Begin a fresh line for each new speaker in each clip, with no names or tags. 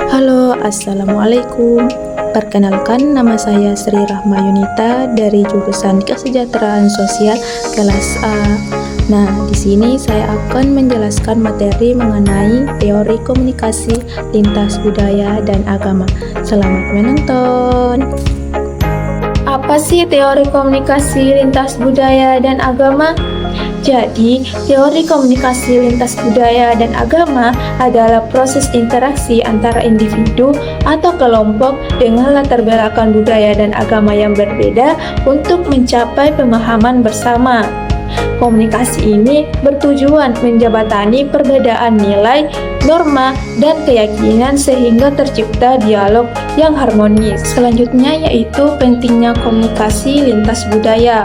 Halo, Assalamualaikum. Perkenalkan, nama saya Sri Rahma Yunita dari jurusan Kesejahteraan Sosial kelas A. Nah, di sini saya akan menjelaskan materi mengenai teori komunikasi lintas budaya dan agama. Selamat menonton. Apa sih teori komunikasi lintas budaya dan agama? Jadi, teori komunikasi lintas budaya dan agama adalah proses interaksi antara individu atau kelompok dengan latar belakang budaya dan agama yang berbeda untuk mencapai pemahaman bersama. Komunikasi ini bertujuan menjembatani perbedaan nilai, norma, dan keyakinan sehingga tercipta dialog yang harmonis. Selanjutnya yaitu pentingnya komunikasi lintas budaya.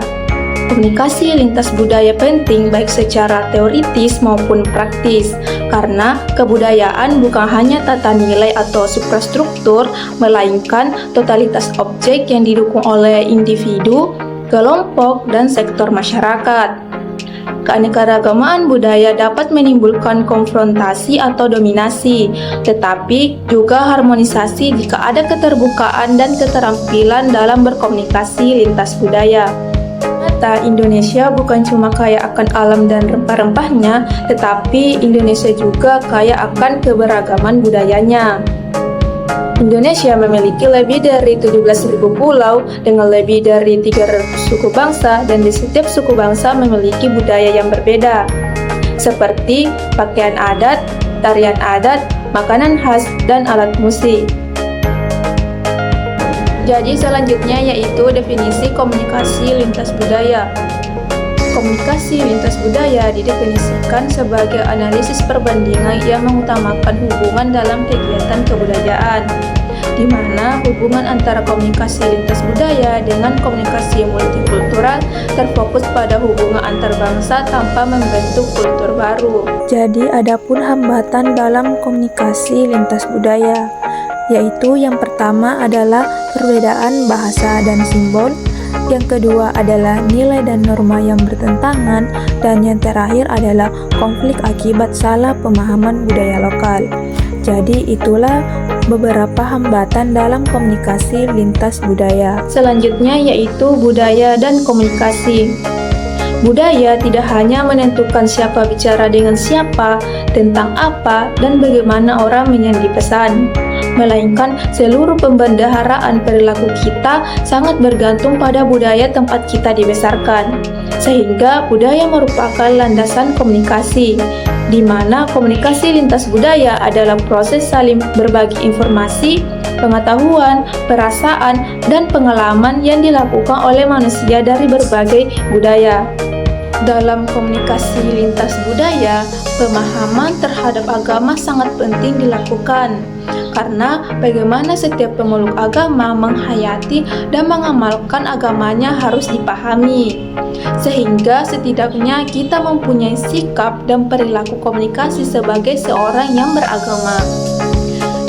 Komunikasi lintas budaya penting baik secara teoritis maupun praktis, karena kebudayaan bukan hanya tata nilai atau suprastruktur, melainkan totalitas objek yang didukung oleh individu, kelompok, dan sektor masyarakat. Keanekaragaman budaya dapat menimbulkan konfrontasi atau dominasi, tetapi juga harmonisasi jika ada keterbukaan dan keterampilan dalam berkomunikasi lintas budaya. Indonesia bukan cuma kaya akan alam dan rempah-rempahnya, tetapi Indonesia juga kaya akan keberagaman budayanya. Indonesia memiliki lebih dari 17.000 pulau dengan lebih dari 300 suku bangsa, dan di setiap suku bangsa memiliki budaya yang berbeda, seperti pakaian adat, tarian adat, makanan khas, dan alat musik. Jadi selanjutnya yaitu definisi komunikasi lintas budaya. Komunikasi lintas budaya didefinisikan sebagai analisis perbandingan yang mengutamakan hubungan dalam kegiatan kebudayaan, di mana hubungan antara komunikasi lintas budaya dengan komunikasi multikultural terfokus pada hubungan antar bangsa tanpa membentuk kultur baru. Jadi adapun hambatan dalam komunikasi lintas budaya, yaitu yang pertama adalah perbedaan bahasa dan simbol, yang kedua adalah nilai dan norma yang bertentangan, dan yang terakhir adalah konflik akibat salah pemahaman budaya lokal. Jadi itulah beberapa hambatan dalam komunikasi lintas budaya. Selanjutnya yaitu budaya dan komunikasi. Budaya tidak hanya menentukan siapa bicara dengan siapa, tentang apa, dan bagaimana orang menyampaikan pesan, melainkan seluruh pembendaharaan perilaku kita sangat bergantung pada budaya tempat kita dibesarkan. Sehingga budaya merupakan landasan komunikasi, di mana komunikasi lintas budaya adalah proses saling berbagi informasi, pengetahuan, perasaan, dan pengalaman yang dilakukan oleh manusia dari berbagai budaya. Dalam komunikasi lintas budaya, pemahaman terhadap agama sangat penting dilakukan, karena bagaimana setiap pemeluk agama menghayati dan mengamalkan agamanya harus dipahami, sehingga setidaknya kita mempunyai sikap dan perilaku komunikasi sebagai seorang yang beragama.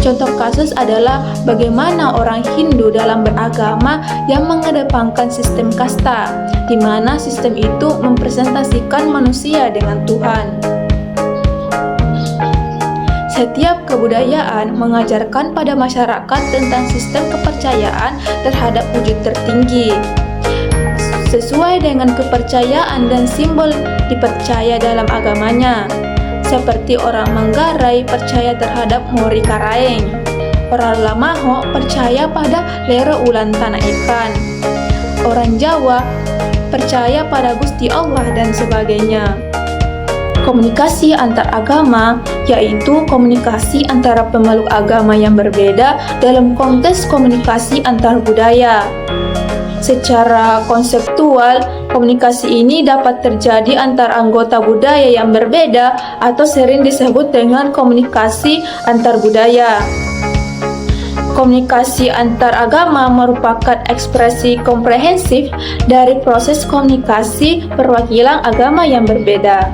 Contoh kasus adalah bagaimana orang Hindu dalam beragama yang mengedepankan sistem kasta, di mana sistem itu mempresentasikan manusia dengan Tuhan. Setiap kebudayaan mengajarkan pada masyarakat tentang sistem kepercayaan terhadap wujud tertinggi, sesuai dengan kepercayaan dan simbol dipercaya dalam agamanya. Seperti orang Manggarai percaya terhadap Mori Karaeng, orang Lamaho percaya pada Lero Ulan Tanah Ikan, orang Jawa percaya pada Gusti Allah, dan sebagainya. Komunikasi antar agama yaitu komunikasi antara pemeluk agama yang berbeda dalam konteks komunikasi antar budaya. Secara konseptual, komunikasi ini dapat terjadi antar anggota budaya yang berbeda atau sering disebut dengan komunikasi antar budaya. Komunikasi antar agama merupakan ekspresi komprehensif dari proses komunikasi perwakilan agama yang berbeda.